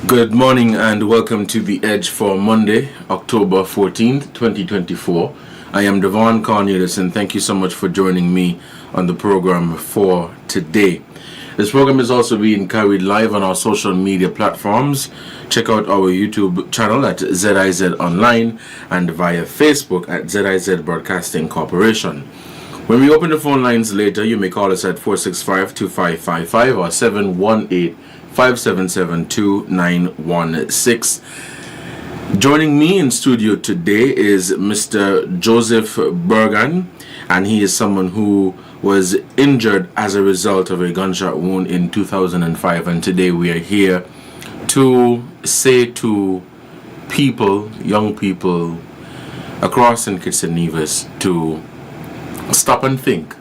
Good morning and welcome to The Edge for Monday, October 14th, 2024. I am Devonne Cornelius and thank you so much for joining me on the program for today. This program is also being carried live on our social media platforms. Check out our YouTube channel at ZIZ Online and via Facebook at ZIZ Broadcasting Corporation. When we open the phone lines later, you may call us at 465-2555 or 718-577-2916. Joining me in studio today is Mr. Joseph Bergan, and he is someone who was injured as a result of a gunshot wound in 2005. And today we are here to say to people, young people across St. Kitts and Nevis, to stop and think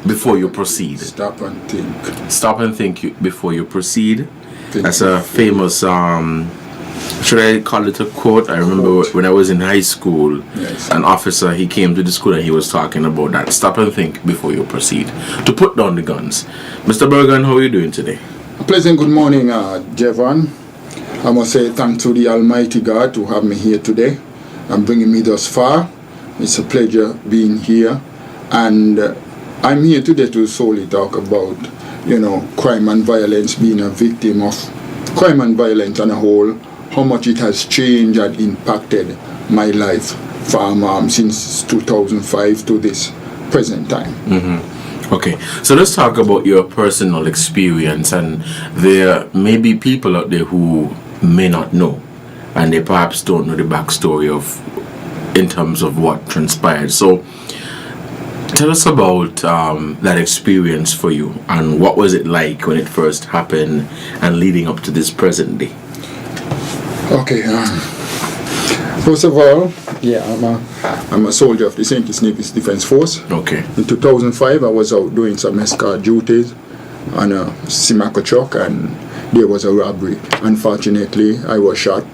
before you proceed. Stop and think. Stop and think before you proceed. That's a famous, should I call it a quote? I remember when I was in high school, yes, an officer, he came to the school and he was talking about that. Stop and think before you proceed. To put down the guns. Mr. Bergan, how are you doing today? A pleasant good morning, Devon. I must say thanks to the Almighty God to have me here today and bringing me thus far. It's a pleasure being here. And I'm here today to solely talk about, crime and violence, being a victim of crime and violence on a whole, how much it has changed and impacted my life from since 2005 to this present time. Mm-hmm. Okay, so let's talk about your personal experience. And there may be people out there who may not know, and they perhaps don't know the backstory in terms of what transpired. So tell us about that experience for you, and what was it like when it first happened and leading up to this present day? Okay, first of all, I'm a soldier of the St. Kitts Nevis Defense Force. Okay. In 2005, I was out doing some escort duties on a Simaco truck, and there was a robbery. Unfortunately, I was shot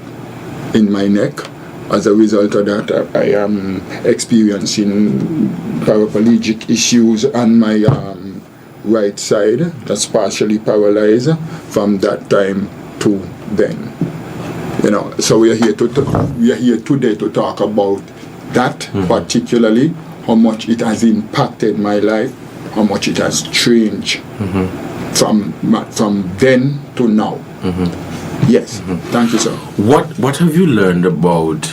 in my neck. As a result of that, I am experiencing paraplegic issues on my right side. That's partially paralyzed from that time to then. So we are here today to talk about that, particularly how much it has impacted my life, how much it has changed from then to now. Yes, thank you, sir. What have you learned about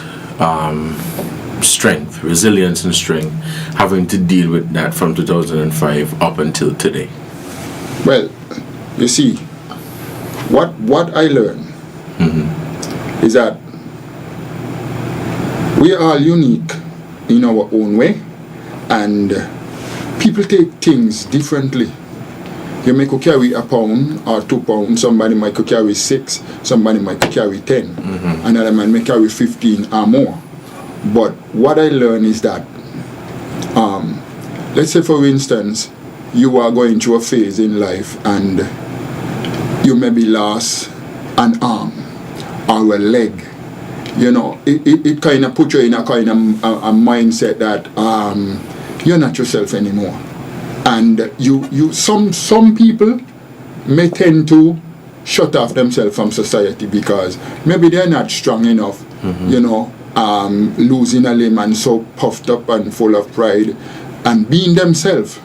strength, resilience and strength, having to deal with that from 2005 up until today? Well, you see, what I learned is that we are all unique in our own way, and people take things differently. You may could carry a pound or 2 pounds, somebody might could carry 6, somebody might could carry 10, another man may carry 15 or more. But what I learned is that, let's say for instance, you are going through a phase in life and you maybe lost an arm or a leg. It kind of puts you in a kind of a mindset that you're not yourself anymore. And some people may tend to shut off themselves from society because maybe they're not strong enough, losing a limb and so puffed up and full of pride and being themselves,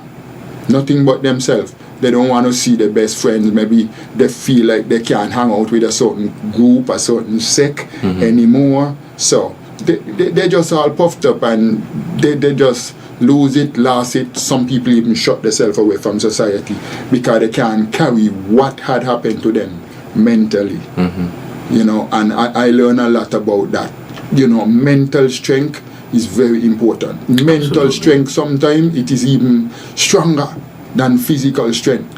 nothing but themselves. They don't want to see their best friends. Maybe they feel like they can't hang out with a certain group, a certain sect anymore. So they just all puffed up and they just lose it, lost it. Some people even shut themselves away from society because they can't carry what had happened to them mentally. And I learn a lot about that. Mental strength is very important. Mental strength, sometimes it is even stronger than physical strength.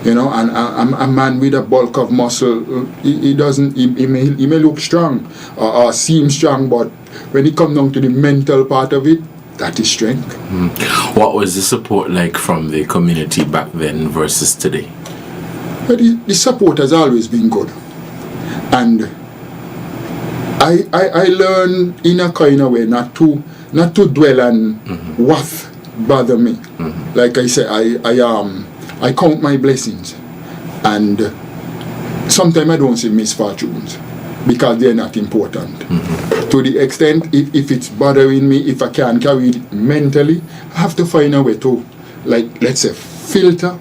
And a man with a bulk of muscle, he may look strong or seem strong, but when it comes down to the mental part of it, that is strength. What was the support like from the community back then versus today? But the support has always been good. And I learned in a kind of way not to dwell on what bother me. Like I say, I count my blessings, and sometimes I don't see misfortunes because they're not important. Mm-hmm. To the extent, if it's bothering me, if I can't carry it mentally, I have to find a way to, like, let's say, filter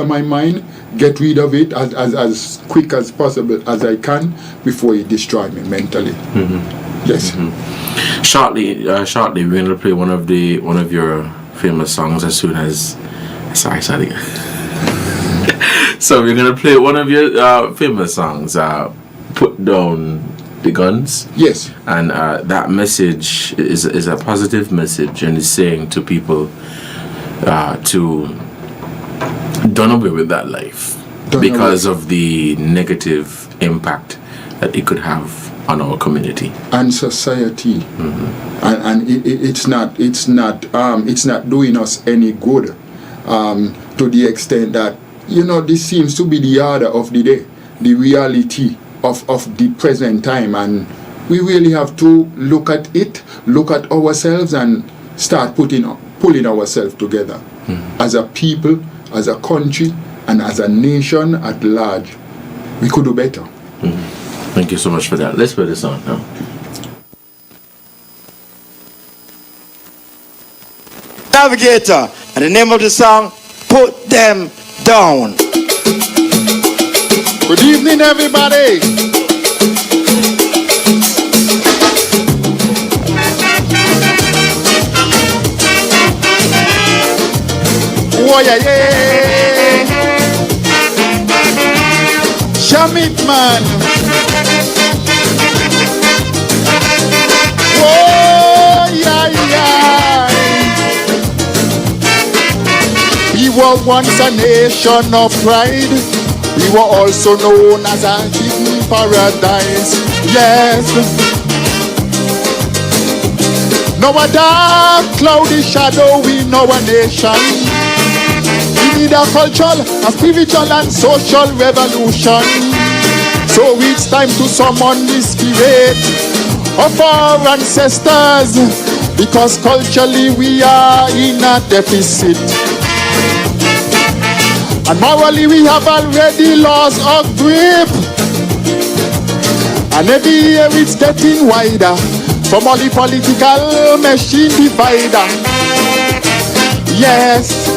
my mind, get rid of it as quick as possible as I can before it destroys me mentally. Mm-hmm. Yes. Mm-hmm. Shortly, we're going to play one of your famous songs as soon as. Sorry. So we're going to play one of your famous songs, Put Down the Guns. Yes. And that message is a positive message, and is saying to people to done away with that life because of the negative impact that it could have on our community and society. Mm-hmm. And it's not doing us any good, to the extent that, this seems to be the order of the day, the reality of the present time, and we really have to look at ourselves and start pulling ourselves together. Mm-hmm. As a people, as a country, and as a nation at large. We could do better. Mm-hmm. Thank you so much for that. Let's put this on now. Navigator, and the name of the song, Put Them Down. Good evening, everybody. Oh yeah, yeah. Shamit man. Oh yeah, yeah. We were once a nation of pride. We were also known as a hidden paradise. Yes. Now a dark, cloudy shadow in our nation. We need a cultural, a spiritual and social revolution. So it's time to summon the spirit of our ancestors, because culturally we are in a deficit. And morally we have already lost our grip. And every year it's getting wider from all the political machine divider. Yes.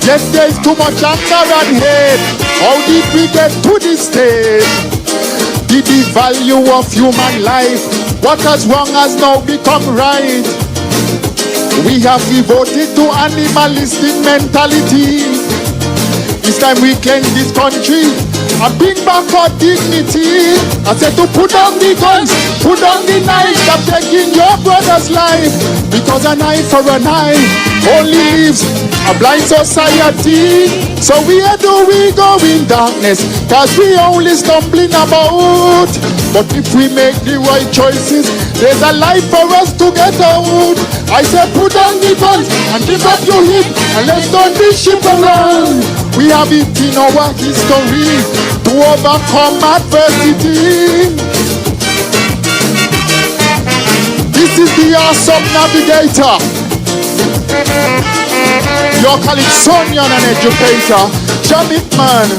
Yes, there's too much anger and hate. How did we get to this stage? Did the value of human life, what has wrong has now become right? We have devoted to animalistic mentality. It's time we cleanse this country and bring back our dignity. I said to put down the guns, put down the knives, stop taking your brother's life. Because an eye for an eye only leaves a blind society. So where do we go in darkness? Cause we only stumbling about. But if we make the right choices, there's a life for us to get out. I said put down the guns and give up your hip and let's turn this ship around. We have it in our history to overcome adversity. This is the awesome navigator. Your colleague Sonia, an educator. Jamit man.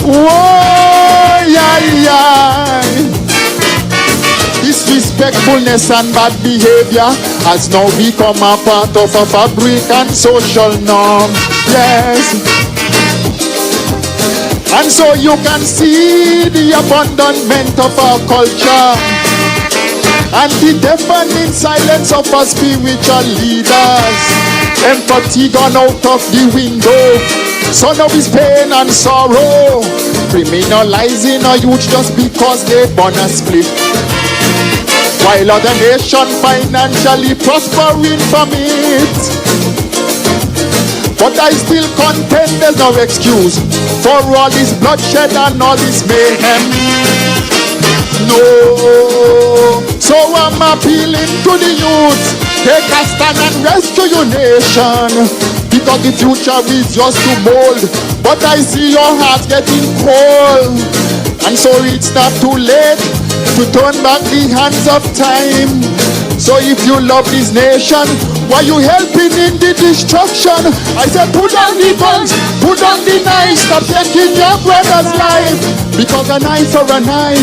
Whoa, yeah, yeah. Disrespectfulness and bad behavior has now become a part of a fabric and social norm. Yes. And so you can see the abandonment of our culture and the deafening silence of our spiritual leaders. Empathy gone out of the window. So now is pain and sorrow. Criminalizing a youth just because they burn a split, while other nation financially prospering from it. But I still contend there's no excuse for all this bloodshed and all this mayhem. No. So I'm appealing to the youth. Take a stand and rescue your nation, because the future is just too bold. But I see your heart getting cold, and so it's not too late to turn back the hands of time. So if you love this nation, Why you helping in the destruction? I said, put down the guns, put down the knives, stop taking your brother's life. Because a knife or a knife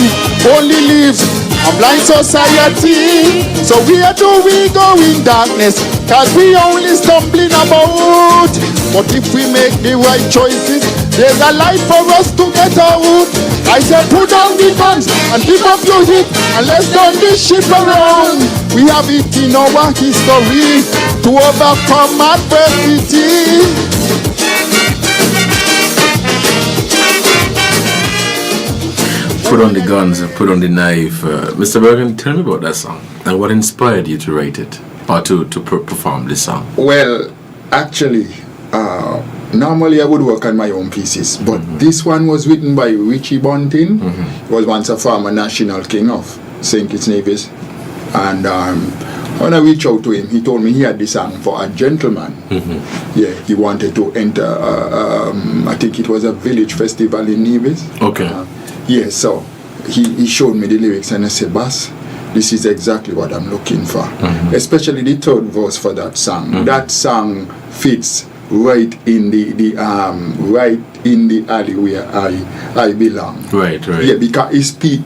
only lives a blind society. So where do we go in darkness? Cause we only stumbling about. But if we make the right choices, there's a life for us to get out. I said put down the guns and give up your hip and let's turn this ship around. We have it in our history to overcome adversity. Put on the guns and put on the knife. Mr. Bergen, tell me about that song and what inspired you to write it or to perform this song. Well, actually, normally I would work on my own pieces, but this one was written by Richie Bunting. He was once a former national king of St. Kitts Nevis, and when I reached out to him, he told me he had this song for a gentleman. Yeah, he wanted to enter, I think it was a village festival in Nevis. Okay. Yeah, so he showed me the lyrics and I said, Boss, this is exactly what I'm looking for. Especially the third verse for that song. That song fits right in the alley where I belong. Right. Yeah, because it speaks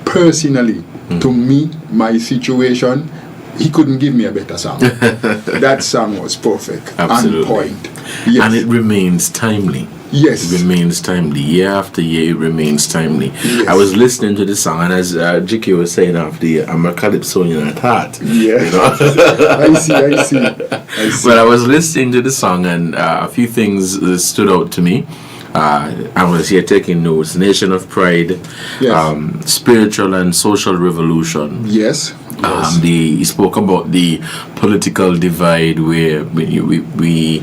personally to me, my situation. He couldn't give me a better song. That song was perfect. Absolutely. On point. Yes. And it remains timely. Yes. It remains timely. Year after year, it remains timely. Yes. I was listening to the song, and as Jiki was saying after the I'm a Calypsonian at heart. Yeah. You know? I see. But I was listening to the song, and a few things stood out to me. I was here taking notes. Nation of Pride, Yes. Spiritual and Social Revolution. Yes. He spoke about the political divide where we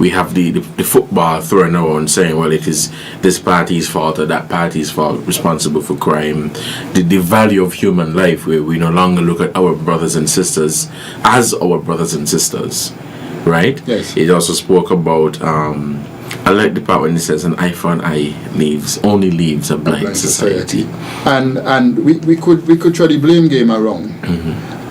have the football thrown around saying, well, it is this party's fault or that party's fault responsible for crime. The value of human life, where we no longer look at our brothers and sisters as our brothers and sisters, right? Yes. It also spoke about I like the part when it says an eye for an eye only leaves a blind society. And we could try the blame game around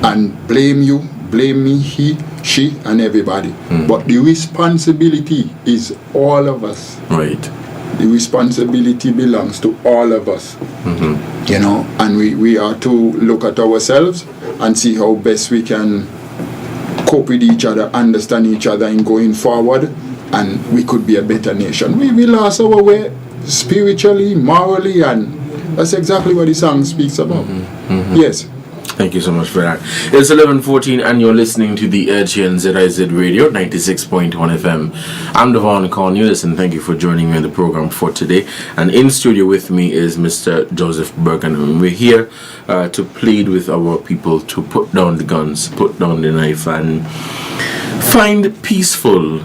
and blame you, blame me, he, she, and everybody. But the responsibility is all of us. Right. The responsibility belongs to all of us. You know, and we are to look at ourselves and see how best we can cope with each other, understand each other in going forward, and we could be a better nation. We lost our way spiritually, morally, and that's exactly what the song speaks about. Yes. Thank you so much for that. It's 11:14 and you're listening to The Edge here on ZIZ Radio 96.1 FM. I'm Devonne Cornelius and thank you for joining me on the program for today. And in studio with me is Mr. Joseph Bergen. And we're here to plead with our people to put down the guns, put down the knife, and find peaceful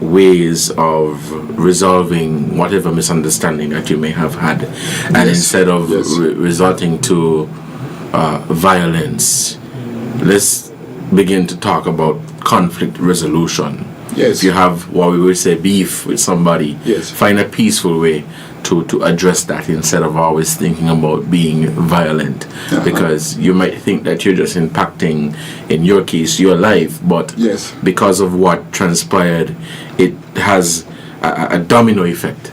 ways of resolving whatever misunderstanding that you may have had. And instead of resulting to violence, let's begin to talk about conflict resolution. Yes. If you have what we would say beef with somebody, find a peaceful way to address that instead of always thinking about being violent, because you might think that you're just impacting, in your case, your life, but because of what transpired, it has a domino effect,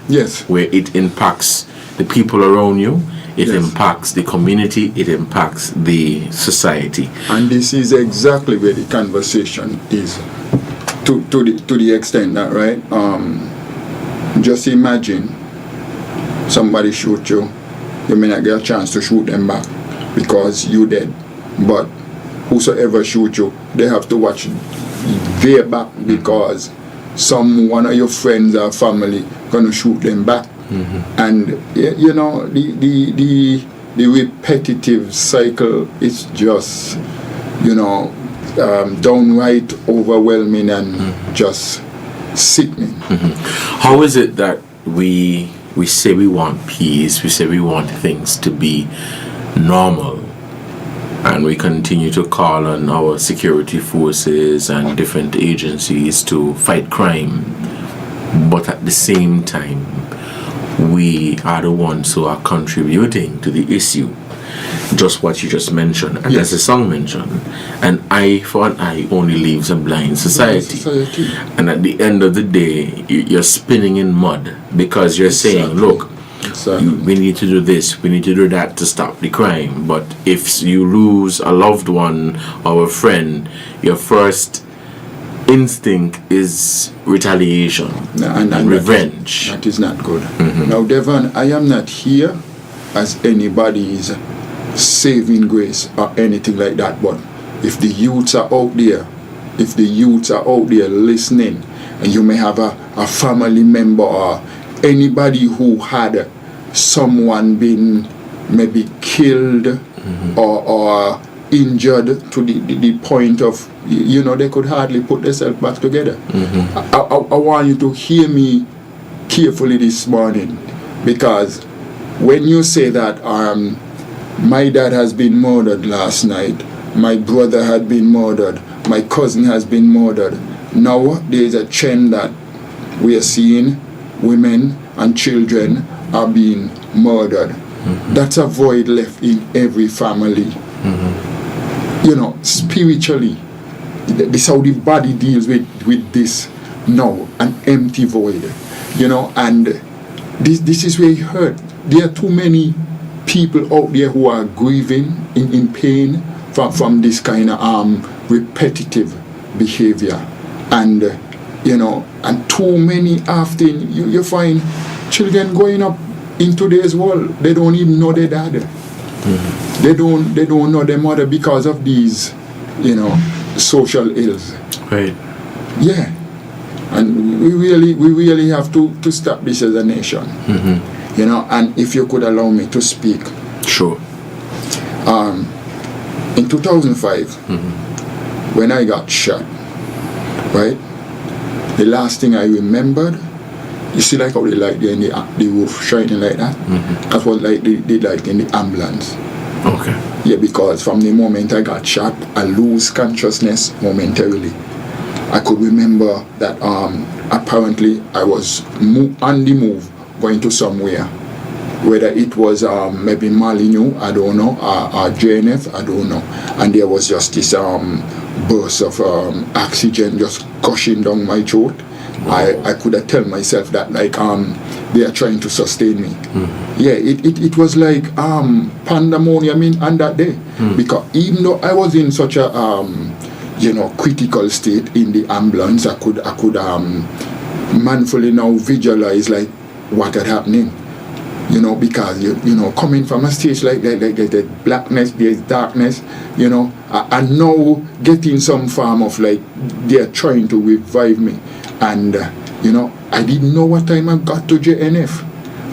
where it impacts the people around you, it impacts the community, it impacts the society. And this is exactly where the conversation is, to the extent that, right? Just imagine somebody shoot you, you may not get a chance to shoot them back because you dead. But whosoever shoot you, they have to watch their back because one of your friends or family gonna shoot them back. And you know, the repetitive cycle is just, you know, downright overwhelming and just sickening. How is it that we say we want peace, we say we want things to be normal, and we continue to call on our security forces and different agencies to fight crime, but at the same time we are the ones who are contributing to the issue? just what you just mentioned, and as the song mentioned, an eye for an eye only leaves a blind society. And at the end of the day, you're spinning in mud because you're saying, look, we need to do this, we need to do that to stop the crime. But if you lose a loved one or a friend, your first instinct is retaliation and revenge. That is not good. Now, Devon, I am not here as anybody's saving grace or anything like that, but if the youths are out there, listening, and you may have a family member or anybody who had someone been maybe killed or injured to the point of, they could hardly put themselves back together. I want you to hear me carefully this morning, because when you say that my dad has been murdered last night, my brother had been murdered, my cousin has been murdered, now there is a trend that we are seeing women and children are being murdered. That's a void left in every family. Spiritually, this is how the body deals with this now, an empty void. And this is where it hurt. There are too many people out there who are grieving in pain from this kind of repetitive behavior. And and too many often you find children growing up in today's world, they don't even know their dad. They don't know their mother because of these, social ills. Right. Yeah. And we really have to stop this as a nation. And if you could allow me to speak. Sure. In 2005, when I got shot, right, the last thing I remembered, you see like how they light there in the roof shining like that? That's what they light in the ambulance. Okay. Yeah, because from the moment I got shot, I lose consciousness momentarily. I could remember that apparently I was on the move, going to somewhere. Whether it was maybe Molyneux, I don't know, or JNF, I don't know. And there was just this burst of oxygen just gushing down my throat. I could have tell myself that like they are trying to sustain me. Yeah, it was like pandemonium on that day. Because even though I was in such a critical state in the ambulance, I could manfully now visualize like what had happening. Because coming from a stage like that, there's blackness, there's darkness, and now getting some form of like they're trying to revive me. And I didn't know what time I got to JNF.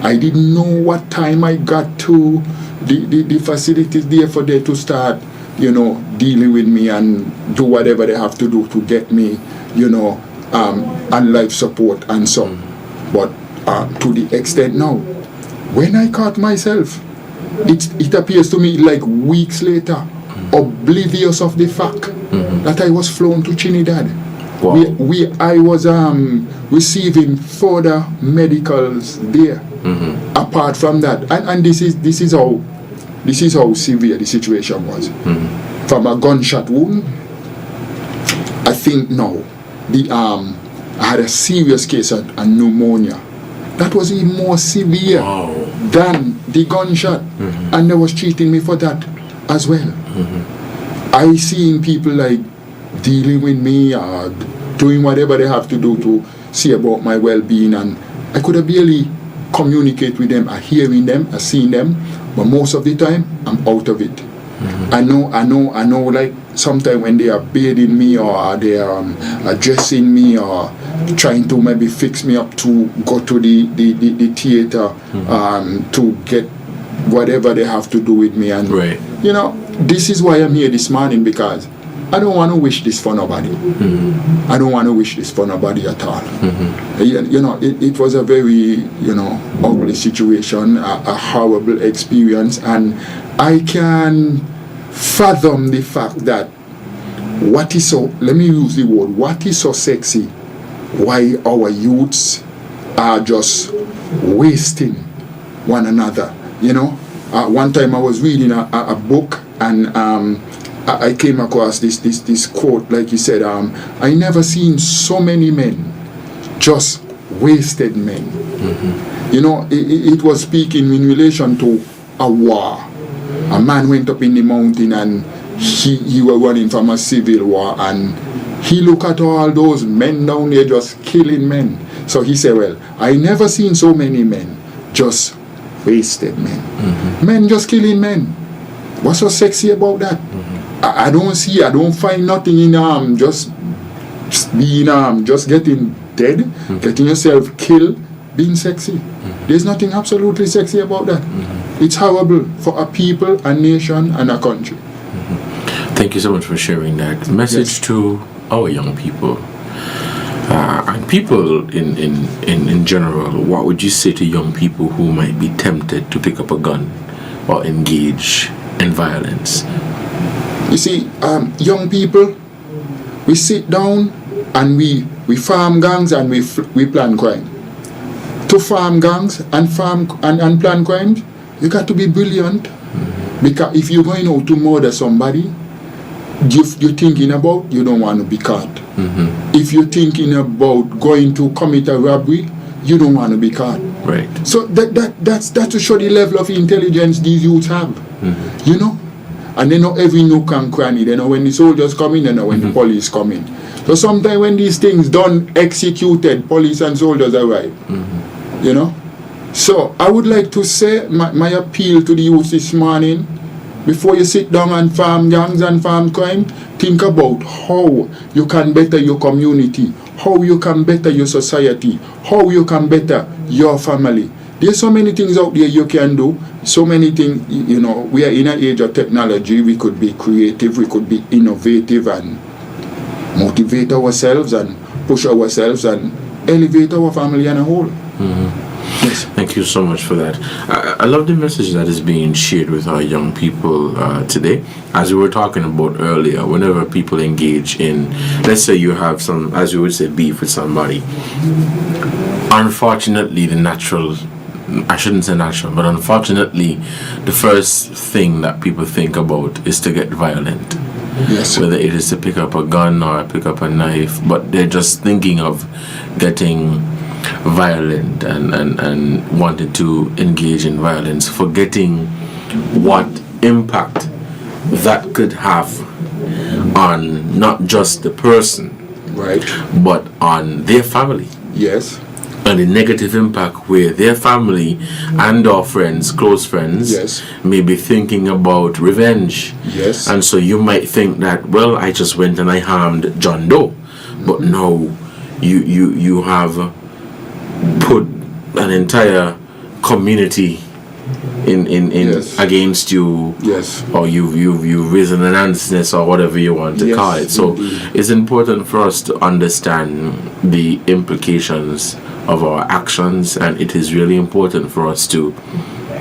I didn't know what time I got to the facilities there for them to start, dealing with me and do whatever they have to do to get me, and life support and so. But to the extent now, when I caught myself, it appears to me like weeks later, oblivious of the fact that I was flown to Trinidad. Wow. I was receiving further medicals there. Apart from that, and this is how severe the situation was. From a gunshot wound, I think now I had a serious case of pneumonia. That was even more severe than the gunshot, and they was treating me for that as well. I seen people like dealing with me or doing whatever they have to do to see about my well-being, and I could have barely communicate with them, hearing them, seeing them, but most of the time I'm out of it. I know like sometimes when they are bathing me or they are dressing me or trying to maybe fix me up to go to the theater to get whatever they have to do with me. And this is why I'm here this morning, because I don't want to wish this for nobody. I don't want to wish this for nobody at all. It was a very ugly situation, a horrible experience, and I can fathom the fact that what is so sexy, why our youths are just wasting one another, one time I was reading a book, and I came across this quote, like you said, I never seen so many men, just wasted men. You know, it was speaking in relation to a war. A man went up in the mountain, and he was running from a civil war, and he looked at all those men down there just killing men. So he said, well, I never seen so many men, just wasted men. Men just killing men. What's so sexy about that? I don't find nothing in just being just getting dead, getting yourself killed, being sexy. There's nothing absolutely sexy about that. It's horrible for a people, a nation, and a country. Thank you so much for sharing that message to our young people. And people in general, what would you say to young people who might be tempted to pick up a gun or engage in violence? You see, young people, we sit down and we farm gangs and we plan crime. To farm gangs and plan crimes, you got to be brilliant. Because if you're going out to murder somebody, you're thinking about, you don't want to be caught. If you're thinking about going to commit a robbery, you don't want to be caught. Right. So that's to show the level of intelligence these youths have. You know? And they know every nook and cranny. They know when the soldiers come in, they know when the police come in. So sometimes when these things done, executed, police and soldiers arrive. You know? So I would like to say my appeal to the youth this morning, before you sit down and farm gangs and farm crime, think about how you can better your community, how you can better your society, how you can better your family. There's so many things out there you can do, so many things, you know, we are in an age of technology, we could be creative, we could be innovative and motivate ourselves and push ourselves and elevate our family and a whole. Yes. Thank you so much for that. I love the message that is being shared with our young people today. As we were talking about earlier, whenever people engage in, let's say you have some, as we would say, beef with somebody, unfortunately I shouldn't say natural, but unfortunately the first thing that people think about is to get violent. Yes. Whether it is to pick up a gun or pick up a knife, but they're just thinking of getting violent and wanting to engage in violence, forgetting what impact that could have on not just the person, Right. but on their family. Yes. And the negative impact where their family and or friends, close friends, Yes. may be thinking about revenge. Yes. And so you might think that, well, I just went and I harmed John Doe. But no, you have put an entire community in Yes. against you. Yes. Or you've risen an answerness or whatever you want to Yes, call it. So indeed. it's important for us to understand the implications of our actions, and it is really important for us to,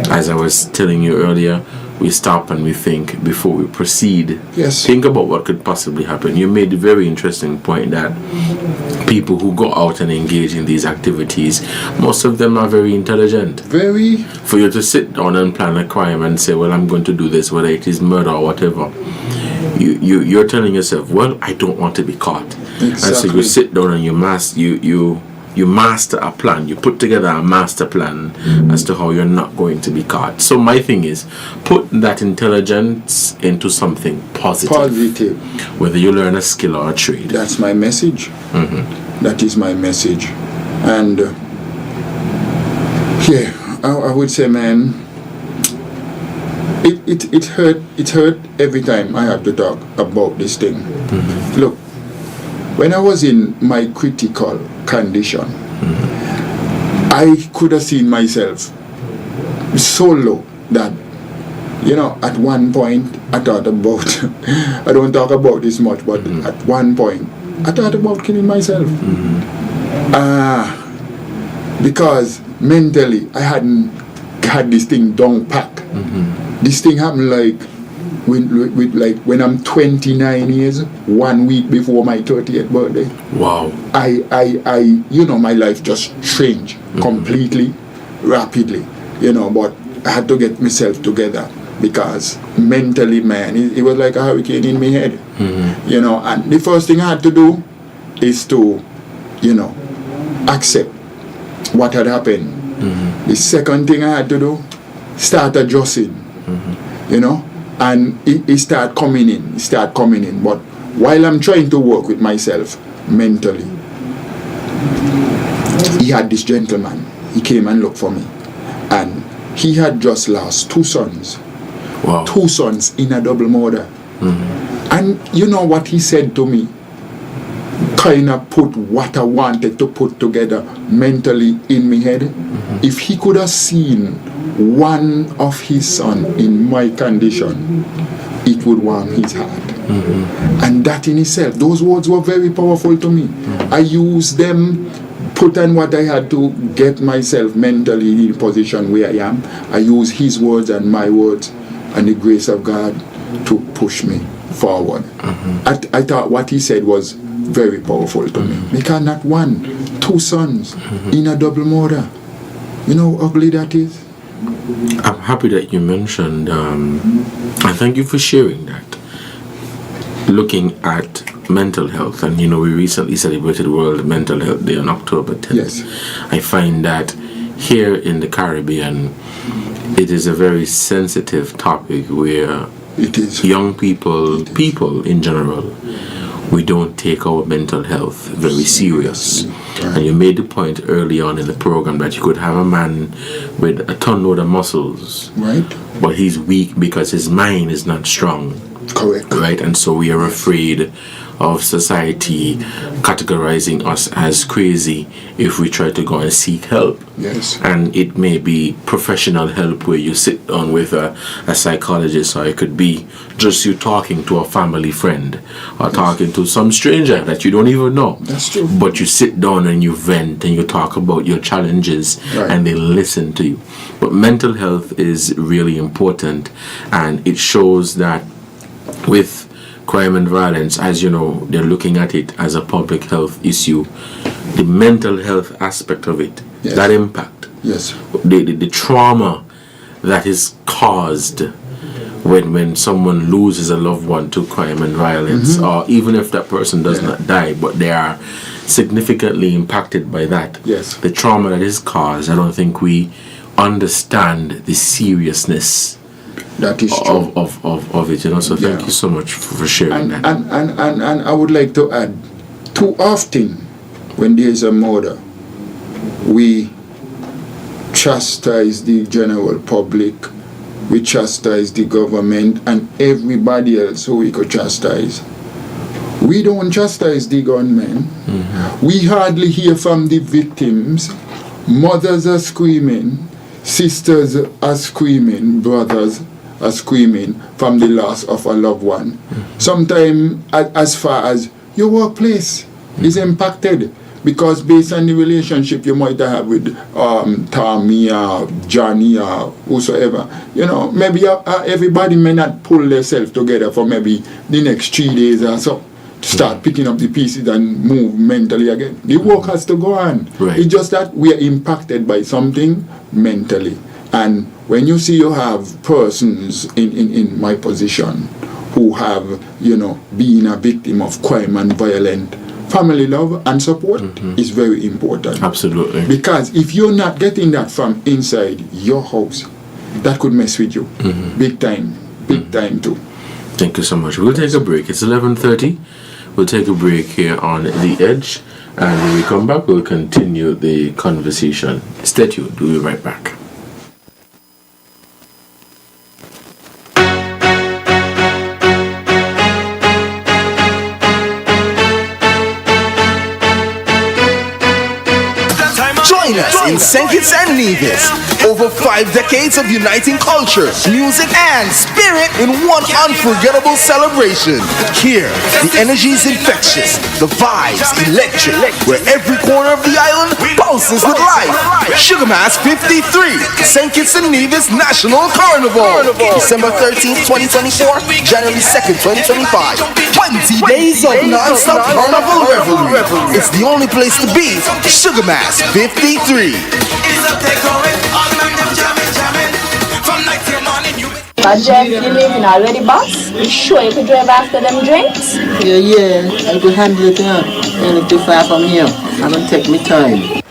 as I was telling you earlier, we stop and we think before we proceed. Yes. Think about what could possibly happen. You made a very interesting point that people who go out and engage in these activities, most of them are very intelligent. Very. For you to sit down and plan a crime and say, well, I'm going to do this, whether it is murder or whatever, you're telling yourself, well, I don't want to be caught. Exactly. And so you sit down and you master a plan. You put together a master plan as to how you're not going to be caught. So my thing is, put that intelligence into something positive. Whether you learn a skill or a trade. That's my message. That is my message. And I would say, man, it hurt every time I have to talk about this thing. Look, when I was in my critical condition, I could have seen myself so low that, you know, at one point I thought about, I don't talk about this much, but at one point I thought about killing myself. Because mentally I hadn't had this thing down pat. This thing happened like when I'm 29 years, 1 week before my 30th birthday. Wow. I my life just changed completely, rapidly, but I had to get myself together, because mentally, man, it was like a hurricane in my head. You know, and the first thing I had to do is to, you know, accept what had happened. The second thing I had to do, start adjusting. You know, and it started coming in. But while I'm trying to work with myself mentally, he had this gentleman. He came and looked for me, and he had just lost 2 sons. Wow. 2 sons in a double murder. And you know what he said to me? Kind of put what I wanted to put together mentally in my head. If he could have seen one of his son in my condition, it would warm his heart. And that in itself, those words were very powerful to me. I used them, put on what I had to get myself mentally in the position where I am. I use his words and my words and the grace of God to push me forward. I thought what he said was very powerful to me. Because not 1, 2 sons in a double murder. You know how ugly that is? I'm happy that you mentioned, and thank you for sharing that. Looking at mental health, and you know, we recently celebrated World Mental Health Day on October 10th. Yes. I find that here in the Caribbean, it is a very sensitive topic where It is. young people, people in general, we don't take our mental health very serious. And you made the point early on in the program that you could have a man with a ton load of muscles, Right? but he's weak because his mind is not strong. Correct. Right? And so we are afraid of society categorizing us as crazy if we try to go and seek help. Yes. And it may be professional help where you sit down with a psychologist, or it could be just you talking to a family friend, or talking to some stranger that you don't even know. That's true. But you sit down and you vent and you talk about your challenges, Right. and they listen to you. But mental health is really important, and it shows that with crime and violence, as you know, they're looking at it as a public health issue. The mental health aspect of it, Yes. that impact, Yes. the trauma that is caused when someone loses a loved one to crime and violence, or even if that person does not die, but they are significantly impacted by that. Yes. The trauma that is caused, I don't think we understand the seriousness That is true. of it, you know. So thank Yeah. you so much for sharing And, that. and I would like to add, too often when there is a murder, we chastise the general public, we chastise the government and everybody else who we could chastise. We don't chastise the gunmen. We hardly hear from the victims. Mothers are screaming, sisters are screaming, brothers are screaming from the loss of a loved one. Sometimes as far as your workplace is impacted, because based on the relationship you might have with Tommy or Johnny or whosoever, you know, maybe everybody may not pull themselves together for maybe the next 3 days or so to start picking up the pieces and move mentally again. The work has to go on. Right. It's just that we are impacted by something mentally. And when you see you have persons in my position who have, you know, been a victim of crime and violence, family love and support is very important. Absolutely. Because if you're not getting that from inside your house, that could mess with you. Big time too. Thank you so much. We'll take a break. It's 11:30. We'll take a break here on The Edge, and when we come back, we'll continue the conversation. Stay tuned. We'll be right back. Join us in St. Kitts and Nevis. Over 5 decades of uniting culture, music, and spirit in one unforgettable celebration. Here, the energy is infectious, the vibes electric, where every corner of the island pulses with life. Sugar Mass 53, St. Kitts and Nevis National Carnival. December 13th, 2024, January 2nd, 2025. 20 days of non-stop carnival revelry. It's the only place to be. Sugar Mass 53. But Jeff, you living already, boss? You sure you could drive after them drinks? Yeah, I could handle it, Ain't too far from here. I'm gonna take me time.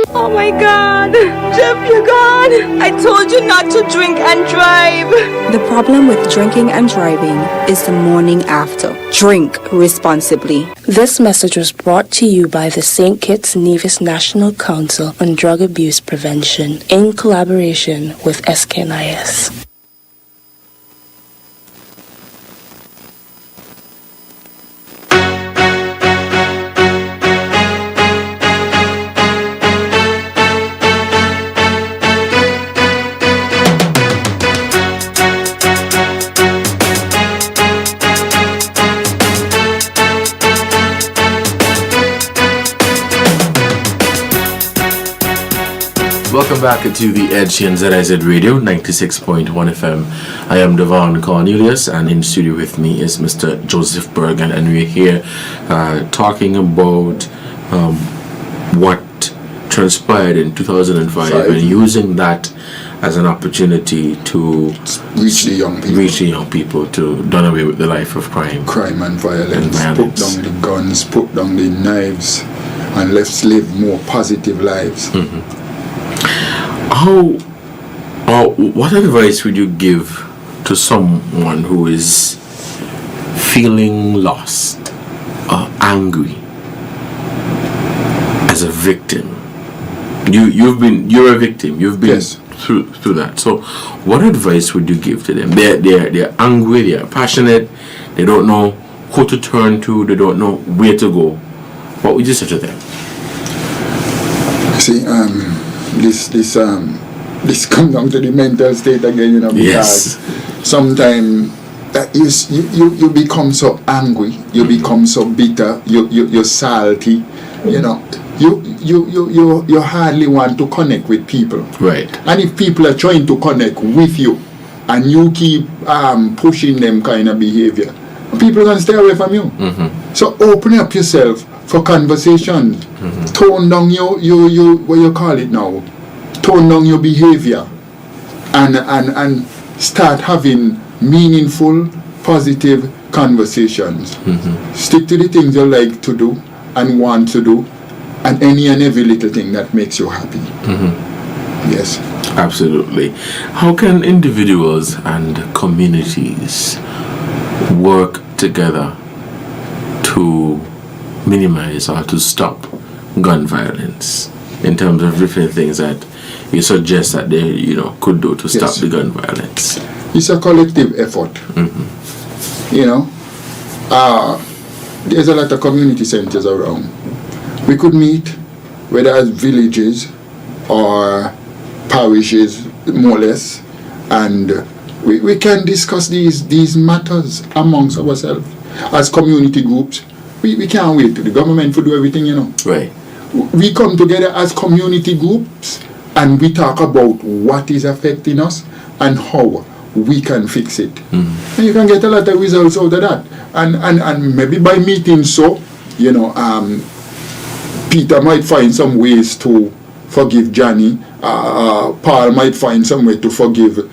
Oh my God, Jeff, you're gone. I told you not to drink and drive. The problem with drinking and driving is the morning after. Drink responsibly. This message was brought to you by the St. Kitts Nevis National Council on Drug Abuse Prevention in collaboration with SKNIS. Welcome back to the Edge here on ZIZ Radio 96.1 FM. I am Devonne Cornelius, and in studio with me is Mr. Joseph Bergen, and we're here talking about what transpired in 2005 and using that as an opportunity to reach the young people, to done away with the life of crime and violence. Put down the guns, put down the knives, and let's live more positive lives. Mm-hmm. What advice would you give to someone who is feeling lost or angry as a victim? You're a victim. You've been through that. So, what advice would you give to them? They're angry. They are passionate. They don't know who to turn to. They don't know where to go. What would you say to them? See, this comes down to the mental state again, because sometimes you become so angry, you become so bitter, you're salty, you hardly want to connect with people. Right. And if people are trying to connect with you and you keep pushing them kind of behavior, people can stay away from you. Mm-hmm. So open up yourself for conversation. Mm-hmm. Tone down your what you call it now, tone down your behavior, and start having meaningful, positive conversations. Mm-hmm. Stick to the things you like to do and want to do, and any and every little thing that makes you happy. Mm-hmm. Yes, absolutely. How can individuals and communities work together to minimize or to stop gun violence, in terms of different things that you suggest that they could do to stop the gun violence? It's a collective effort. Mm-hmm. There's a lot of community centers around. We could meet, whether as villages or parishes, more or less, and we can discuss these matters amongst ourselves as community groups. We can't wait till the government to do everything, Right. We come together as community groups and we talk about what is affecting us and how we can fix it. Mm-hmm. And you can get a lot of results out of that. And maybe by meeting Peter might find some ways to forgive Johnny. Paul might find some way to forgive,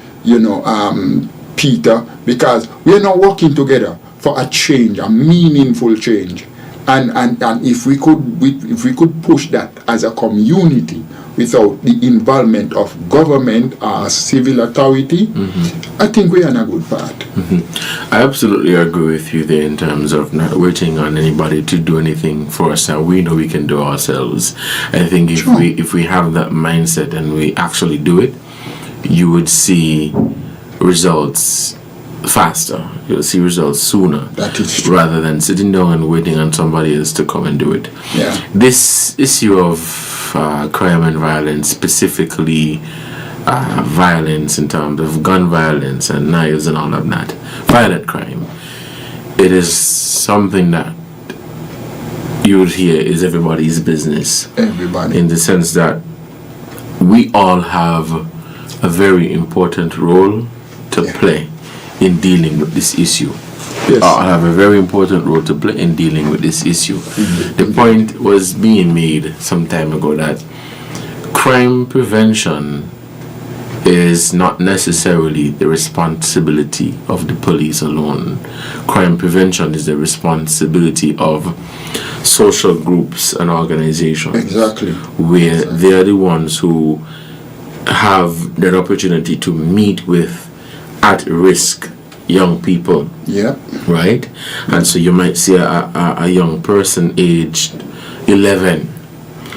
Peter, because we are now working together for a change, a meaningful change. And if we could push that as a community without the involvement of government or civil authority, mm-hmm. I think we're on a good path. Mm-hmm. I absolutely agree with you there in terms of not waiting on anybody to do anything for us, and we know we can do ourselves. I think if we have that mindset and we actually do it, you would see results faster. You'll see results sooner. That is true. Rather than sitting down and waiting on somebody else to come and do it. Yeah. This issue of crime and violence, specifically violence in terms of gun violence and knives and all of that, violent crime, it is something that you would hear is everybody's business. Everybody. In the sense that we all have a very important role to play in dealing with this issue. have a very important role to play in dealing with this issue. The point was being made some time ago that crime prevention is not necessarily the responsibility of the police alone. Crime prevention is the responsibility of social groups and organizations. Exactly. Where they are the ones who have that opportunity to meet with at-risk young people. Yeah. Right? And so you might see a young person aged 11.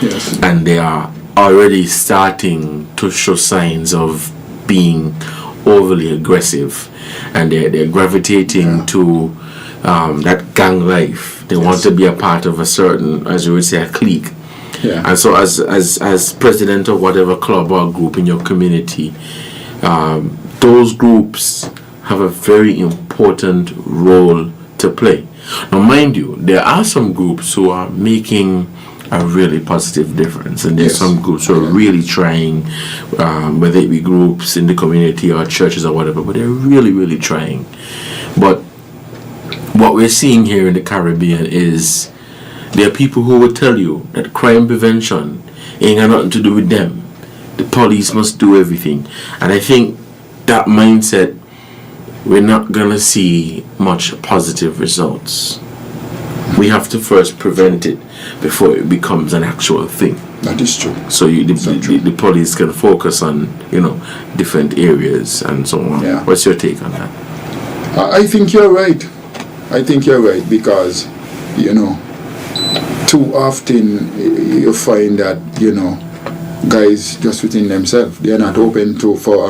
Yes. And they are already starting to show signs of being overly aggressive, and they're gravitating to that gang life. They want to be a part of a certain, as you would say, a clique. Yeah. And so as president of whatever club or group in your community, those groups have a very important role to play. Now mind you, there are some groups who are making a really positive difference, and there's some groups who are really trying, whether it be groups in the community or churches or whatever, but they're really trying. But what we're seeing here in the Caribbean is there are people who will tell you that crime prevention ain't got nothing to do with them. The police must do everything. And I think that mindset, we're not gonna see much positive results. We have to first prevent it before it becomes an actual thing. That is true. So the police can focus on, different areas and so on. Yeah. What's your take on that? I think you're right. Because, too often you find that, guys just within themselves, they're not open for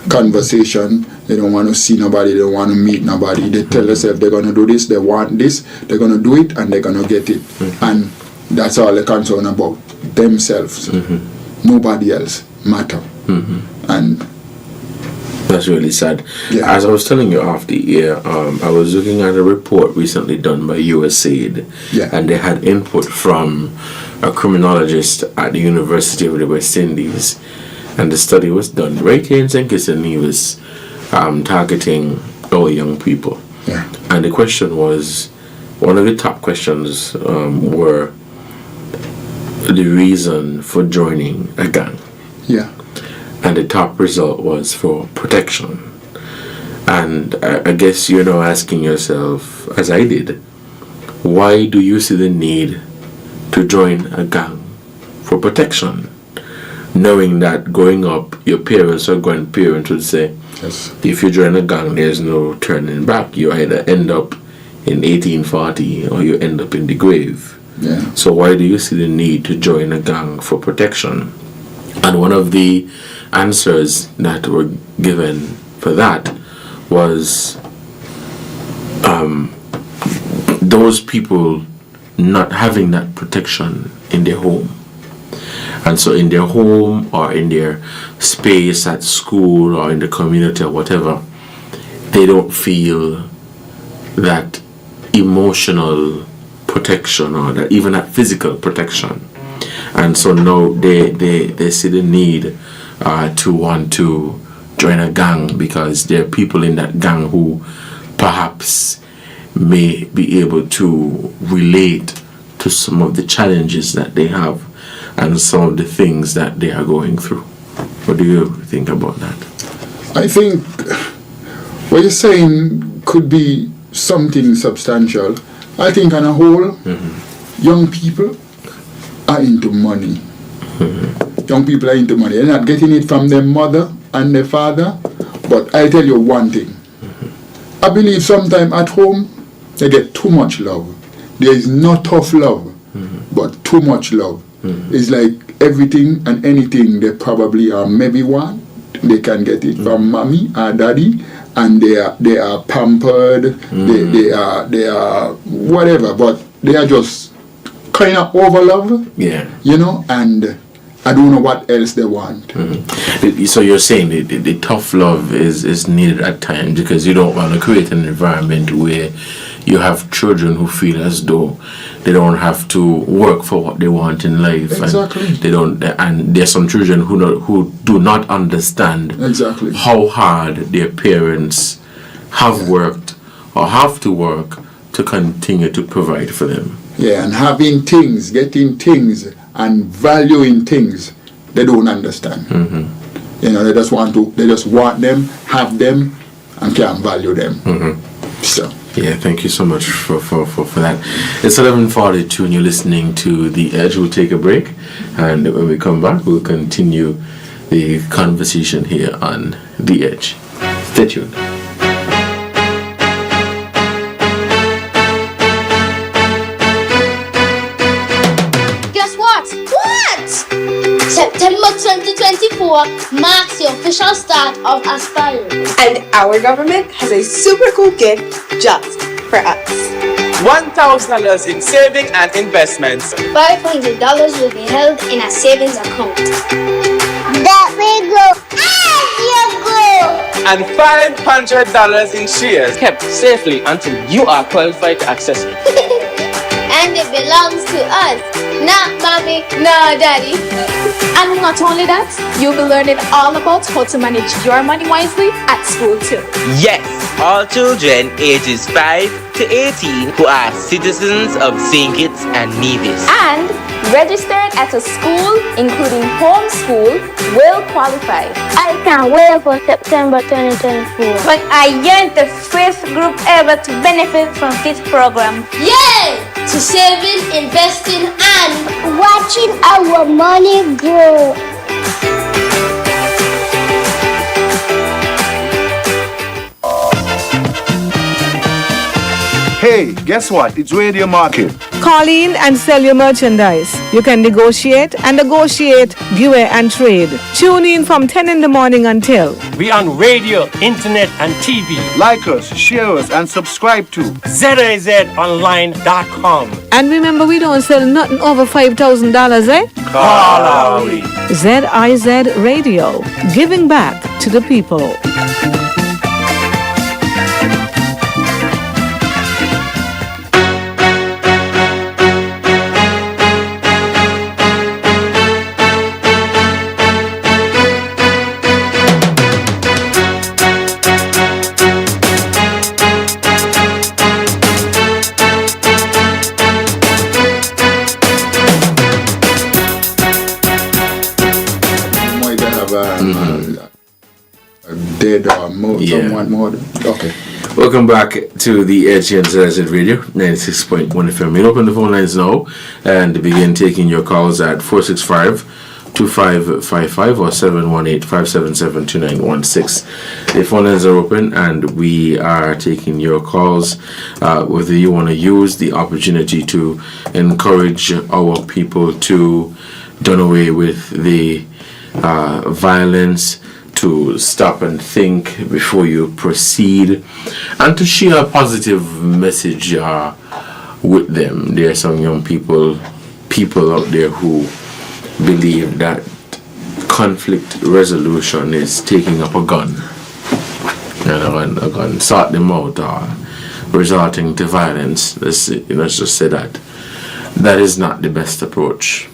conversation. They don't want to see nobody, they don't want to meet nobody. They tell themselves they're going to do this, they want this, they're going to do it, and they're going to get it. And that's all they're concerned about, themselves. Nobody else matter. And that's really sad. Yeah. As I was telling you off the air, I was looking at a report recently done by USAID, and they had input from a criminologist at the University of the West Indies, and the study was done right here in St. Kitts and Nevis, targeting our young people. Yeah. And the question was, one of the top questions were the reason for joining a gang. Yeah. And the top result was for protection. And I guess you're now asking yourself, as I did, why do you see the need to join a gang for protection? Knowing that growing up, your parents or grandparents would say, if you join a gang, there's no turning back. You either end up in 1840 or you end up in the grave. Yeah. So why do you see the need to join a gang for protection? And one of the answers that were given for that was those people not having that protection in their home. And so in their home or in their space at school or in the community or whatever, they don't feel that emotional protection or that even that physical protection. And so now they see the need to want to join a gang because there are people in that gang who perhaps may be able to relate to some of the challenges that they have and some of the things that they are going through. What do you think about that? I think what you're saying could be something substantial. I think on a whole, young people are into money. Young people are into money. They're not getting it from their mother and their father. But I'll tell you one thing. I believe sometimes at home, they get too much love. There is no tough love, but too much love. It's like everything and anything they probably maybe want. They can get it from mommy or daddy, and they are pampered. They are whatever, but they are just kind of over love. Yeah. And I don't know what else they want. So you're saying the tough love is needed at times because you don't want to create an environment where you have children who feel as though they don't have to work for what they want in life. Exactly. And they don't. And there's some children who do not understand exactly how hard their parents have worked or have to work to continue to provide for them. Yeah, and having things, getting things, and valuing things, they don't understand. You know, they just want them, have them, and can't value them. So. Yeah, thank you so much for that. It's 11:42 and you're listening to The Edge. We'll take a break, and when we come back, we'll continue the conversation here on The Edge. Stay tuned. Guess what? What? September 2024 marks the official start of Aspire. And our government has a super cool gift just for us. $1,000 in saving and investments. $500 will be held in a savings account. That will go as you go. And $500 in shares kept safely until you are qualified to access it. And it belongs to us. Not mommy, no daddy. And not only that, you'll be learning all about how to manage your money wisely at school too. Yes, all children ages 5 to 18 who are citizens of St. Kitts and Nevis and registered at a school, including homeschool, will qualify. I can't wait for September 2024. But I am the first group ever to benefit from this program. Yay! To saving, investing, and watching our money grow. Hey, guess what? It's Radio Market. Call in and sell your merchandise. You can negotiate, give and trade. Tune in from 10 in the morning until. We on radio, internet and TV. Like us, share us and subscribe to ZIZonline.com. And remember, we don't sell nothing over $5,000, eh? Call we. ZIZ Radio, giving back to the people. Someone more. Okay. Welcome back to the Edge and ZIZ Radio 96.1 FM. We'll open the phone lines now and begin taking your calls at 465-2555 or 718-577-2916. The phone lines are open and we are taking your calls. Whether you want to use the opportunity to encourage our people to do away with the violence, to stop and think before you proceed, and to share a positive message with them. There are some young people out there who believe that conflict resolution is taking up a gun and a gun sort them out or resorting to violence. Let's just say that is not the best approach.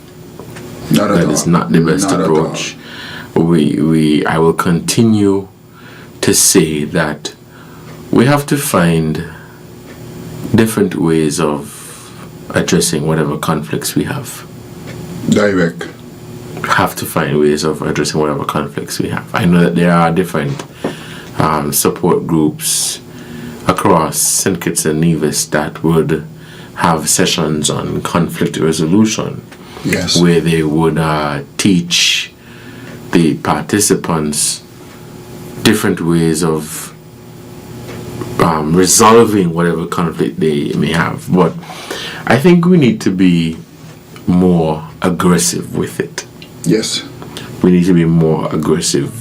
That is not the best approach. I will continue to say that we have to find different ways of addressing whatever conflicts we have. Direct. Have to find ways of addressing whatever conflicts we have. I know that there are different support groups across St. Kitts and Nevis that would have sessions on conflict resolution. Yes. Where they would teach the participants different ways of resolving whatever conflict they may have. But I think we need to be more aggressive with it. Yes. We need to be more aggressive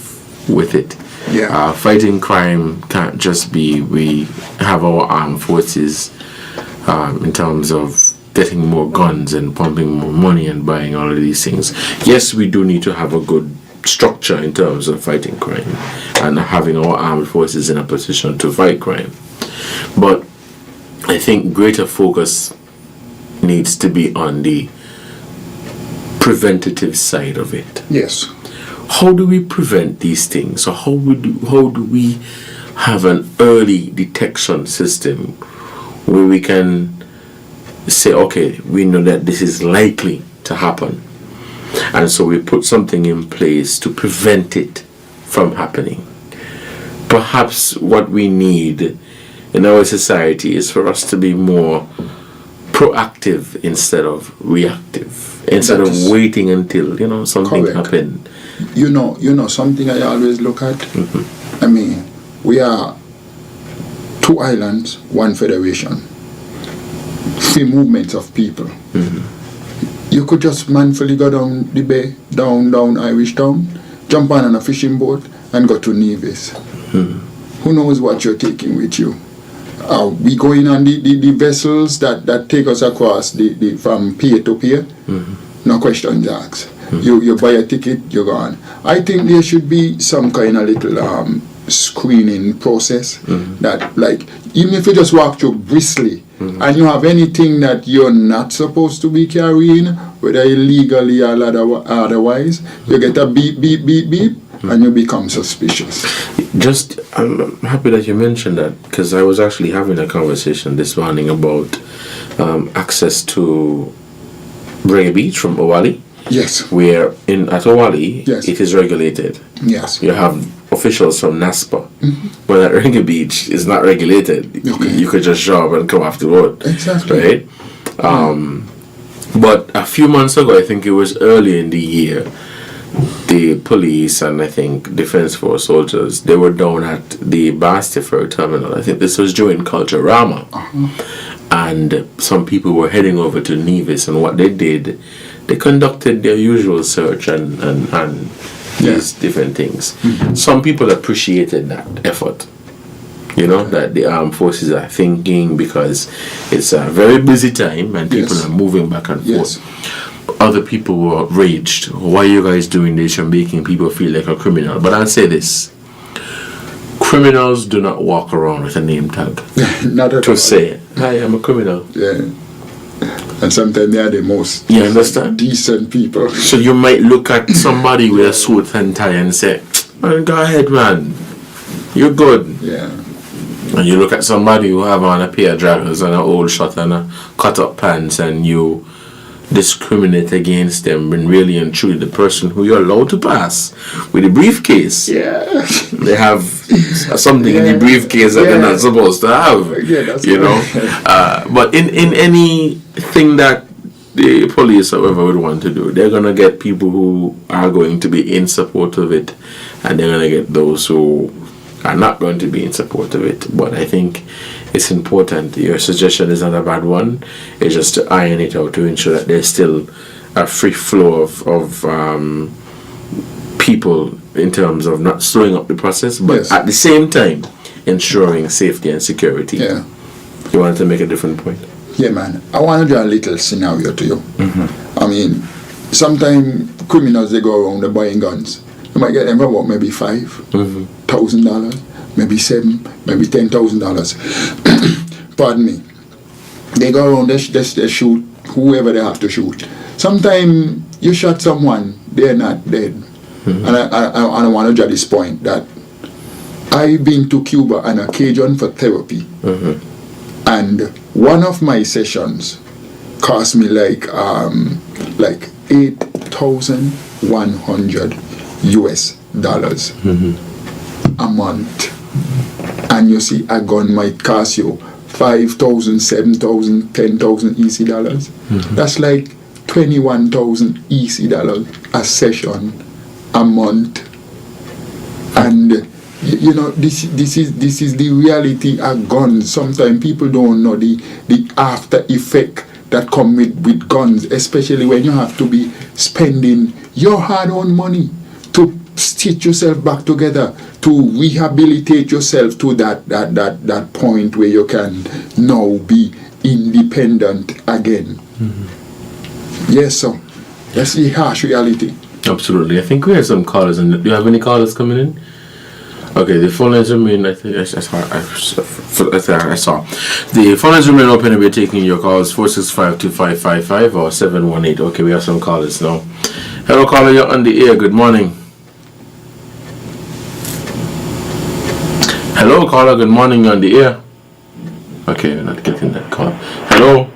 with it. Yeah. Fighting crime can't just be we have our armed forces in terms of getting more guns and pumping more money and buying all of these things. Yes, we do need to have a good structure in terms of fighting crime and having our armed forces in a position to fight crime. But I think greater focus needs to be on the preventative side of it. Yes. How do we prevent these things? So how do we have an early detection system where we can say, okay, we know that this is likely to happen, and so we put something in place to prevent it from happening. Perhaps what we need in our society is for us to be more proactive instead of reactive, instead of waiting until something happens. You know something I always look at. I mean, we are 2 islands, 1 federation, free movements of people. You could just manfully go down the bay, down Irish Town, jump on a fishing boat and go to Nevis. Who knows what you're taking with you? We going on the vessels that take us across the from pier to pier? No questions asked. You buy a ticket, you're gone. I think there should be some kind of little screening process that, like, even if you just walk through briskly and you have anything that you're not supposed to be carrying, whether illegally or otherwise, you get a beep, beep, beep, beep, and you become suspicious. I'm happy that you mentioned that, because I was actually having a conversation this morning about access to Reggae Beach from Owali. Yes. Where at Owali, it is regulated. Yes. You have officials from NASPA. But at Reggae Beach, it's not regulated. You could just show up and come off the road. Exactly. Right? But a few months ago, I think it was early in the year, the police and I think Defense Force soldiers, they were down at the Bastifer terminal. I think this was during Culturama. And some people were heading over to Nevis, and what they did, they conducted their usual search and these different things. Some people appreciated that effort, that the armed forces are thinking, because it's a very busy time and people are moving back and forth. Other people were outraged. Why are you guys doing this? You're making people feel like a criminal. But I'll say this. Criminals do not walk around with a name tag. Not at to all. say, I am a criminal. Yeah. And sometimes they are the most decent people. So you might look at somebody with a suit and tie and say, "Man, go ahead, man. You're good." Yeah. And you look at somebody who have on a pair of joggers and an old shirt and a cut-up pants, and you discriminate against them, when really and truly the person who you're allowed to pass with a briefcase, they have something in the briefcase that they're not supposed to have. But in anything that the police, however, would want to do, they're gonna get people who are going to be in support of it, and they're gonna get those who are not going to be in support of it. But I think it's important. Your suggestion is not a bad one. It's just to iron it out to ensure that there's still a free flow of people in terms of not slowing up the process, but at the same time ensuring safety and security. Yeah. You wanted to make a different point? Yeah, man. I want to do a little scenario to you. I mean, sometimes criminals, they go around, they're buying guns. You might get them for what, maybe $5,000, maybe $7,000, maybe $10,000. Pardon me. They go around, they shoot whoever they have to shoot. Sometimes you shot someone, they're not dead. And I want to draw this point that I've been to Cuba on occasion for therapy. And one of my sessions cost me like $8,100 US a month. And you see, a gun might cost you $5,000, $7,000, $10,000 EC dollars. That's like $21,000 EC dollars a session a month. And this is the reality of guns. Sometimes people don't know the after effect that come with guns, especially when you have to be spending your hard-earned money to stitch yourself back together, to rehabilitate yourself to that point where you can now be independent again. Yes, sir. That's the harsh reality. Absolutely. I think we have some callers. Do you have any callers coming in? Okay, the phone lines remain. I think I saw. The phone lines remain open, and we're taking your calls 465-2555 or 718. Okay, we have some callers now. Hello, caller. You're on the air. Good morning. Hello. Hello, caller. Good morning. You're on the air. Okay, we're not getting that call. Hello.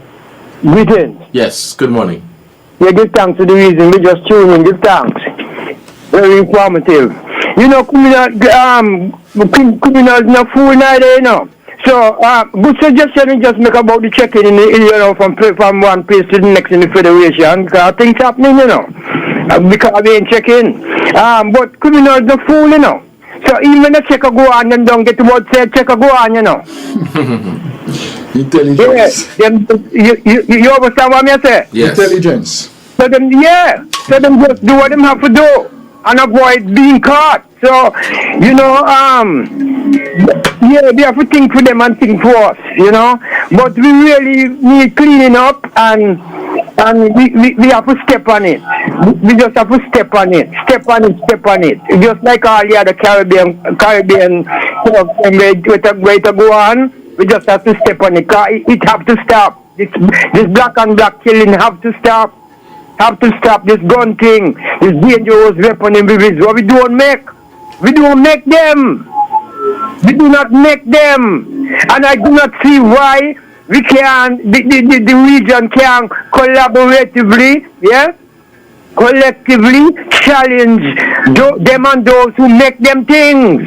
Greetings. Yes. Good morning. Yeah, give thanks to the reason. We just tune in. Give thanks. Very informative. You know, criminals no fool neither, you know. So, good suggestion we just make about the checking in the, you know, from one place to the next in the federation. Because things happening, you know. Because we ain't checking. But criminals no fool, you know. So even when the checker go on, them don't get the word said checker go on, you know. Intelligence. Yeah, you understand what I say? Yes. Intelligence. So them just do what them have to do and avoid being caught. So, you know, yeah, they have to think for them and think for us, you know. But we really need cleaning up and we have to step on it. We just have to step on it. Step on it. Just like all the other Caribbean way to go on, we just have to step on it. It have to stop. This black and black killing have to stop. Have to stop this gun thing, this dangerous weapon in Vivis. What we don't make them. We do not make them. And I do not see why we can, the region can collectively challenge them and those who make them things.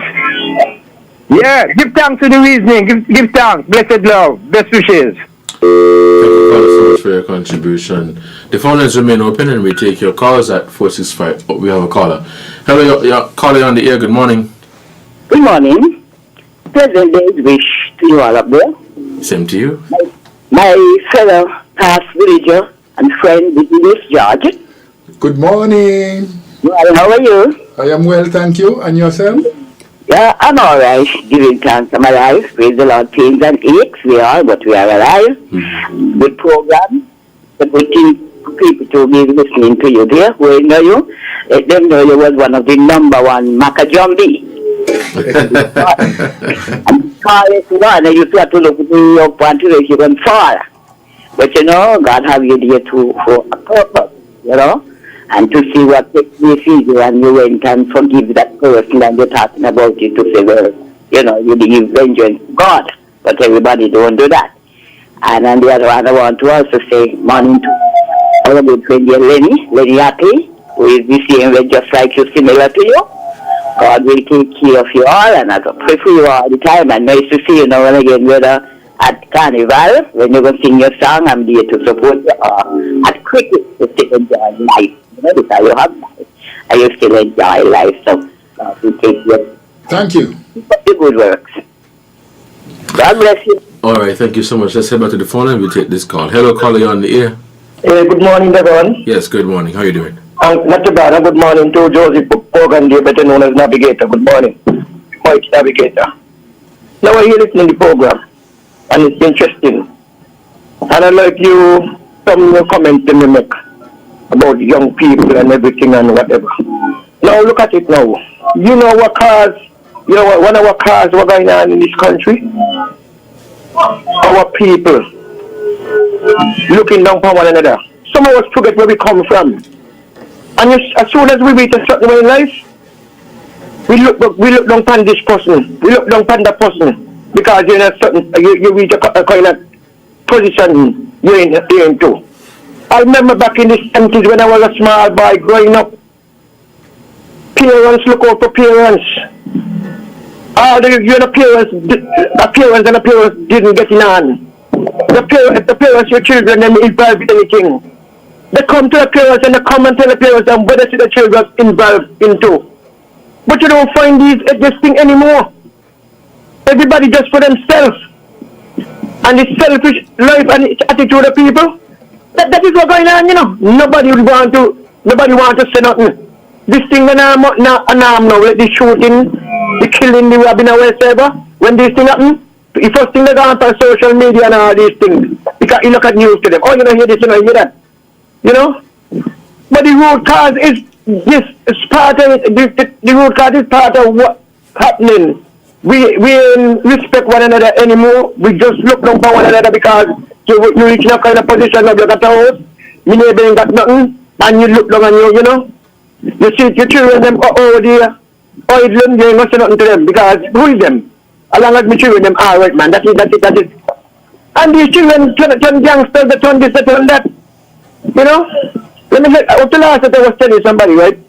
Yeah, give thanks to the reasoning. Give thanks. Blessed love. Best wishes. Thank you so much for your contribution. The phone lines remain open and we take your calls at 465. Oh, we have a caller. Hello, your caller on the air. Good morning. Good morning. Pleasant day's wish to you all up there. Same to you. My fellow past villager and friend, Miss George. Good morning. Well, how are you? I am well, thank you. And yourself? Yeah, I'm all right. Giving thanks to my life. Praise the Lord. Pains and aches we are, but we are alive. Mm-hmm. Good program. The good thing people to be listening to you there. Who know you? Let them know you was one of the #1 Macajombi. And you used to have to look you up until you can fall. But you know, God have you there for a purpose, you know, and to see what takes place in you, and you went and forgive that person and you're talking about it to say, well, you know, you give vengeance to God, but everybody don't do that. And on the other hand, I want to also say morning to our good friend here, Lenny Ackley, who is the same way just like you, similar to you. God will take care of you all, and I pray for you all the time. And nice to see you now and again, whether at Carnival, when you're going to sing your song, I'm there to support you, or at cricket, to still enjoy life. You know, because you have life, and you still enjoy life, so God will take you. Thank you. The good works. God bless you. All right, thank you so much. Let's head back to the phone and we'll take this call. Hello, caller, you're on the air. Good morning, Devonne. Yes, good morning. How are you doing? Not too bad. Good morning to Josie Hogan, better known as Navigator. Good morning, Mike Navigator. Now I hear listening to the program, and it's interesting. And I like you, some comments you make about young people and everything and whatever. Now look at it now. You know what cars, one of our cars were going on in this country? Our people looking down upon one another. Some of us forget where we come from. And as soon as we reach a certain way in life, we look down upon this person, we look down upon that person, because you're in a certain, you reach a kind of position you're into. I remember back in the 70s when I was a small boy growing up, parents look out for parents. All the appearance didn't get in on. The parents, your children, them involved in anything. They come to the parents and they come and tell the parents and what they see the children involved into. But you don't find this thing anymore. Everybody just for themselves. And it's selfish life and it's attitude of people. That is what's going on, you know. Nobody want to say nothing. This thing now, like the shooting, the killing, the robbing, or whatever. When this thing happen, the first thing they go on social media and all these things. Because you look at news to them. Oh, you don't hear this, you don't hear that. You know? But the root cause is this. It's part of it. The root cause is part of what's happening. We respect one another anymore. We just look down for one another because you reach in a kind of position of you got a house, your neighbor ain't got nothing, and you look down on you know? You see your children, them, oh dear, oh, they ain't gonna say nothing to them because who is them? As long as my children, them all right, man. That is. And these children turn gangsters, they turn this, they turn that. You know? Let me say, up to last that I was telling somebody, right?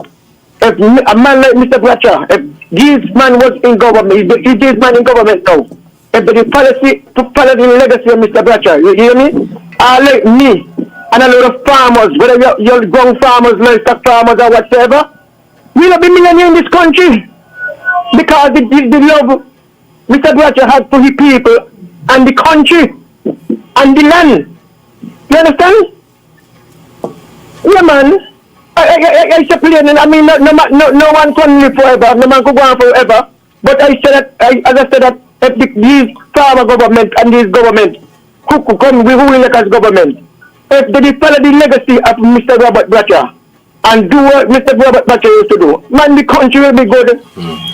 If a man like Mr. Bratcher, if this man was in government, if this man in government now, if the policy to follow the legacy of Mr. Bratcher, you hear me? Like me and a lot of farmers, whether you're grown farmers, livestock farmers or whatever, we'll be millionaires in this country. Because the love Mr. Bratcher had for his people and the country and the land. You understand? Yeah, man. I say plain, I mean, no one can live forever, no man can go on forever. But I said that, as I said that, if these farmer government and this government who come, we ruling like as government, if they follow the legacy of Mr. Robert Bratcher and do what Mr. Robert Bratcher used to do, man, the country will be good.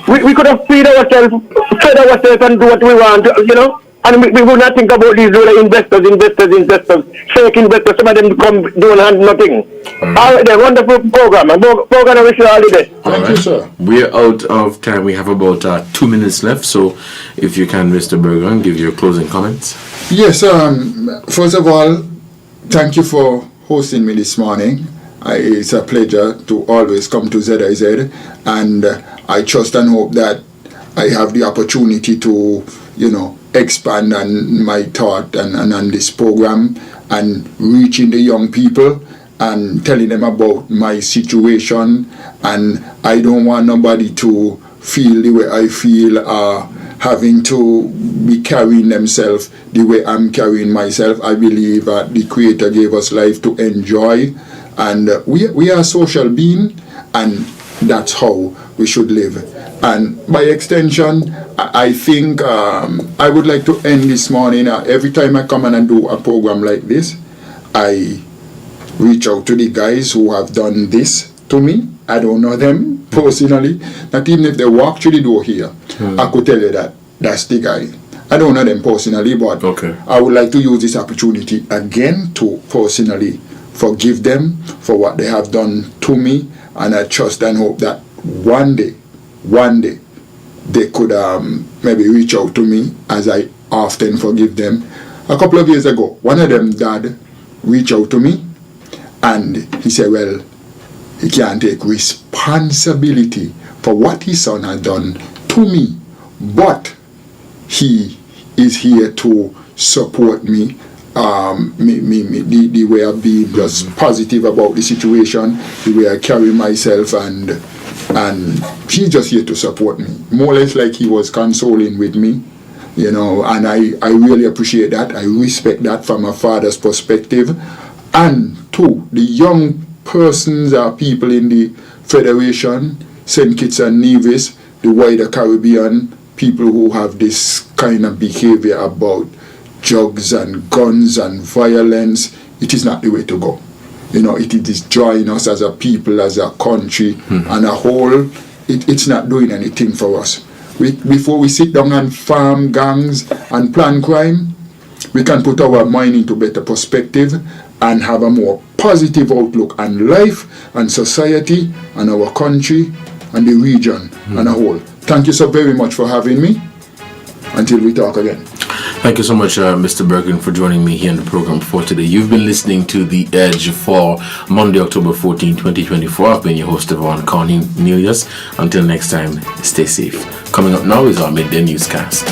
We could have fed ourselves and do what we want, you know. And we will not think about these investors, fake investors, some of them come doing nothing. All right, then, wonderful program. And we're going to wish you all the best. Thank you, sir. We're out of time. We have about 2 minutes left. So if you can, Mr. Bergen, give your closing comments. Yes, first of all, thank you for hosting me this morning. It's a pleasure to always come to ZIZ. And I trust and hope that I have the opportunity to, you know, expand on my thought and on this program and reaching the young people and telling them about my situation. And I don't want nobody to feel the way I feel, having to be carrying themselves the way I'm carrying myself. I believe the Creator gave us life to enjoy, and we are social beings, and that's how we should live. And by extension, I think I would like to end this morning. Every time I come and do a program like this, I reach out to the guys who have done this to me. I don't know them personally. Not even if they walk through the door here, I could tell you that that's the guy. I don't know them personally, but I would like to use this opportunity again to personally forgive them for what they have done to me. And I trust and hope that one day they could maybe reach out to me, as I often forgive them. A couple of years ago, one of them dad reached out to me and he said, well, he can't take responsibility for what his son has done to me, but he is here to support me. The way of being just positive about the situation, the way I carry myself, and he's just here to support me, more or less like he was consoling with me, you know. And I really appreciate that. I respect that from a father's perspective. And to the young persons or people in the Federation, St. Kitts and Nevis, the wider Caribbean, people who have this kind of behavior about drugs and guns and violence, it is not the way to go. You know, it is destroying us as a people, as a country, and a whole. It's not doing anything for us. Before we sit down and farm gangs and plan crime, we can put our mind into better perspective and have a more positive outlook on life and society and our country and the region and a whole. Thank you so very much for having me. Until we talk again. Thank you so much, Mr. Bergen, for joining me here in the program for today. You've been listening to The Edge for Monday, October 14, 2024. I've been your host, Devonne Cornelius. Until next time, stay safe. Coming up now is our midday newscast.